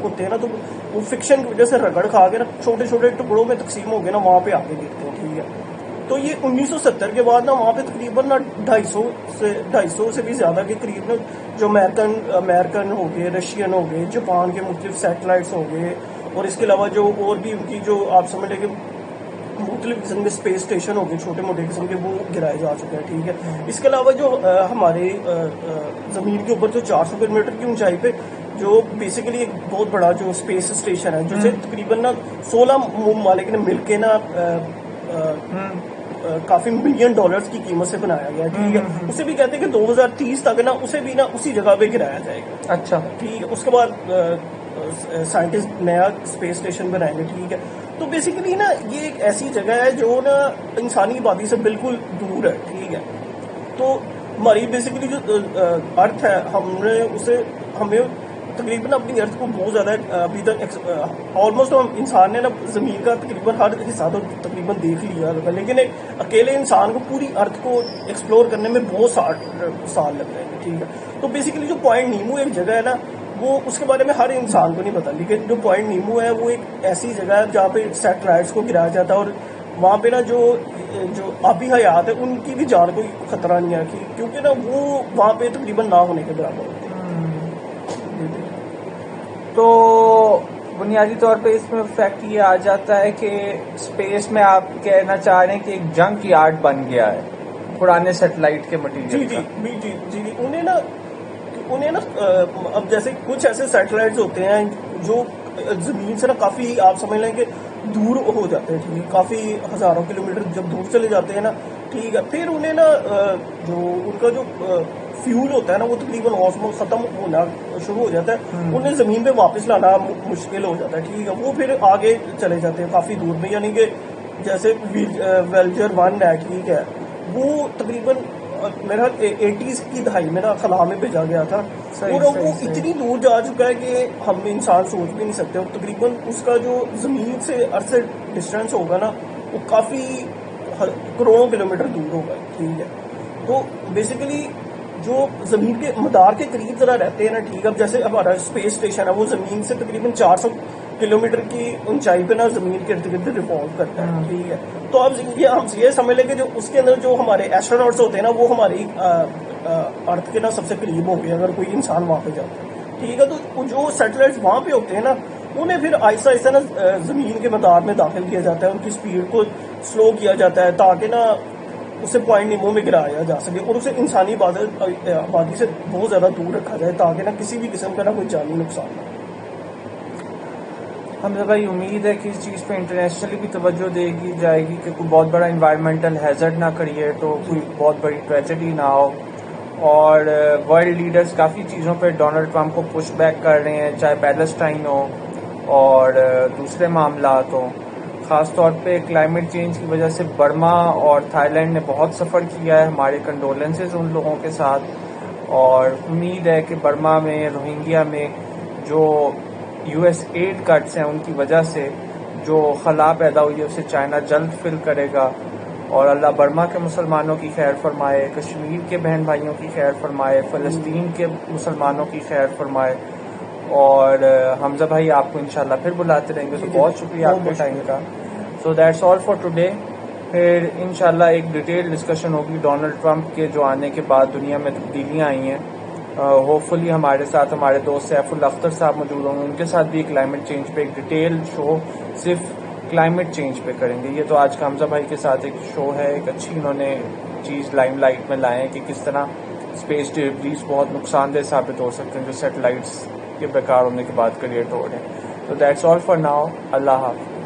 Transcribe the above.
ہوتے ہیں نا تو وہ فکشن کی وجہ سے رگڑ کھا کے نا چھوٹے چھوٹے ٹکڑوں میں تقسیم ہو گئے نا وہاں پہ آ کے گرتے ہیں. ٹھیک ہے, تو یہ 1970 کے بعد نا وہاں پہ تقریباً نا 250 سے بھی زیادہ کے قریب نا جو امریکن ہو گئے, رشین ہو گئے, جاپان کے مختلف سیٹلائٹس ہو گئے, اور اس کے علاوہ جو اور بھی ان کی جو آپ سمجھ لیں کہ مختلف قسم کے اسپیس اسٹیشن ہو گئے چھوٹے موٹے قسم کے, وہ گرائے جا چکے ہیں. ٹھیک ہے, اس کے علاوہ جو ہمارے زمین کے اوپر جو 400 کلومیٹر کی اونچائی پہ جو بیسیکلی ایک بہت بڑا جو اسپیس اسٹیشن ہے جسے تقریباً نا 16 ممالک نے مل کے نا کافی $ملین کی قیمت سے بنایا گیا. ٹھیک ہے, اسے بھی کہتے ہیں کہ 2030 تک نا اسے بھی نا اسی جگہ پہ گرایا جائے گا. اچھا, ٹھیک ہے, اس کے بعد سائنٹسٹ نیا اسپیس اسٹیشن بنائیں گے. ٹھیک ہے, تو بیسیکلی نا یہ ایک ایسی جگہ ہے جو نا انسانی آبادی سے بالکل دور ہے. ٹھیک ہے, تو ہماری بیسیکلی جو ارتھ ہے ہمیں تقریباً اپنی ارتھ کو بہت زیادہ ابھی تک آلموسٹ انسان نے نا زمین کا تقریباً ہر حصہ تو تقریباً دیکھ لیا, لیکن ایک اکیلے انسان کو پوری ارتھ کو ایکسپلور کرنے میں بہت سال لگ رہے ہیں. ٹھیک ہے, تو بیسیکلی جو پوائنٹ نیمو ایک جگہ ہے نا وہ اس کے بارے میں ہر انسان کو نہیں پتا, لیکن جو پوائنٹ نیمو ہے وہ ایک ایسی جگہ ہے جہاں پہ سیٹلائٹس کو گرایا جاتا ہے, اور وہاں پہ نا جو آبی حیات ہے ان کی بھی جان کوئی خطرہ نہیں ہے, کیونکہ نا وہ وہاں پہ تقریباً نہ ہونے کے برابر ہوتے ہیں. تو بنیادی طور پہ اس میں فیکٹ یہ آ جاتا ہے کہ اسپیس میں آپ کہنا چاہ رہے ہیں کہ ایک جنک یارڈ بن گیا ہے پرانے سیٹلائٹ کے مٹیریل کا. جی انہیں نا اب جیسے کچھ ایسے سیٹلائٹس ہوتے ہیں جو زمین سے نا کافی آپ سمجھ لیں کہ دور ہو جاتے ہیں. ٹھیک ہے, کافی ہزاروں کلومیٹر جب دور چلے جاتے ہیں نا, ٹھیک ہے, پھر انہیں نا جو ان کا جو فیول ہوتا ہے نا وہ تقریباً آلموسٹ ختم ہونا شروع ہو جاتا ہے, انہیں زمین پہ واپس لانا مشکل ہو جاتا ہے. ٹھیک ہے, وہ پھر آگے چلے جاتے ہیں کافی دور میں, یعنی کہ جیسے ویلجر 1 ہے. ٹھیک ہے, وہ تقریباً میرا 80s کی دہائی میں نا خلا میں بھیجا گیا تھا, اور وہ اتنی دور جا چکا ہے کہ ہم انسان سوچ بھی نہیں سکتے. اور تقریباً اس کا جو زمین سے ارتھ سے ڈسٹینس ہوگا نا وہ کافی کروڑوں کلومیٹر دور ہوگا. ٹھیک ہے, تو بیسیکلی جو زمین کے مدار کے قریب ذرا رہتے ہیں نا, ٹھیک ہے, اب جیسے ہمارا اسپیس اسٹیشن ہے وہ زمین سے تقریباً 400 کلومیٹر کی اونچائی پہ نا زمین کے ارد گرد ریوالو کرتا ہے. ٹھیک ہے, تو اب ہم یہ سمجھ لیں کہ جو اس کے اندر جو ہمارے ایسٹروناٹس ہوتے ہیں نا وہ ہماری ارتھ کے نا سب سے قریب ہوں گے اگر کوئی انسان وہاں پہ جاتا ہے. ٹھیک ہے, تو جو سیٹلائٹس وہاں پہ ہوتے ہیں نا انہیں پھر آہستہ آہستہ نا زمین کے مدار میں داخل کیا جاتا ہے, ان کی اسپیڈ کو سلو کیا جاتا ہے تاکہ نا اسے پوائنٹ نیمو میں گرایا جا سکے, اور اسے انسانی آبادی سے بہت زیادہ دور رکھا جائے تاکہ نا کسی بھی قسم کا نا کوئی جانی نقصان نہ ہو. حمزہ بھائی, امید ہے کہ اس چیز پہ انٹرنیشنلی بھی توجہ دے گی جائے گی کہ کوئی بہت بڑا انوائرمنٹل ہیزرڈ نہ کریے تو کوئی بہت بڑی ٹریجڈی نہ ہو. اور ورلڈ لیڈرز کافی چیزوں پہ ڈونلڈ ٹرمپ کو پش بیک کر رہے ہیں, چاہے پیلسٹائن ہو اور دوسرے معاملات ہوں. خاص طور پہ کلائمیٹ چینج کی وجہ سے برما اور تھائی لینڈ نے بہت سفر کیا ہے, ہمارے کنڈولنسز ان لوگوں کے ساتھ. اور امید ہے کہ برما میں روہنگیا میں جو US ایڈ کٹس ہیں ان کی وجہ سے جو خلا پیدا ہوئی ہے اسے چائنا جلد فل کرے گا. اور اللہ برما کے مسلمانوں کی خیر فرمائے, کشمیر کے بہن بھائیوں کی خیر فرمائے, فلسطین کے مسلمانوں کی خیر فرمائے. اور حمزہ بھائی آپ کو انشاءاللہ پھر بلاتے رہیں گے, تو بہت شکریہ آپ کے ٹائم کا. So that's all for today. پھر انشاءاللہ ایک ڈیٹیل ڈسکشن ہوگی ڈونلڈ ٹرمپ کے جو آنے کے بعد دنیا میں تبدیلیاں آئی ہیں. ہوپ فلی ہمارے ساتھ ہمارے دوست سیف الاختر صاحب موجود ہوں گے, ان کے ساتھ بھی کلائمیٹ چینج پہ ایک ڈیٹیل شو صرف کلائمیٹ چینج پہ کریں گے. یہ تو آج کا حمزہ بھائی کے ساتھ ایک شو ہے, ایک اچھی انہوں نے چیز لائم لائٹ میں لائے ہیں کہ کس طرح اسپیس ڈیبریز بہت نقصان دہ ثابت ہو سکتے ہیں جو سیٹلائٹس کے بیکار ہونے کے بعد کریٹ ہو رہے ہیں. تو دیٹس آل فار ناؤ. اللہ حافظ.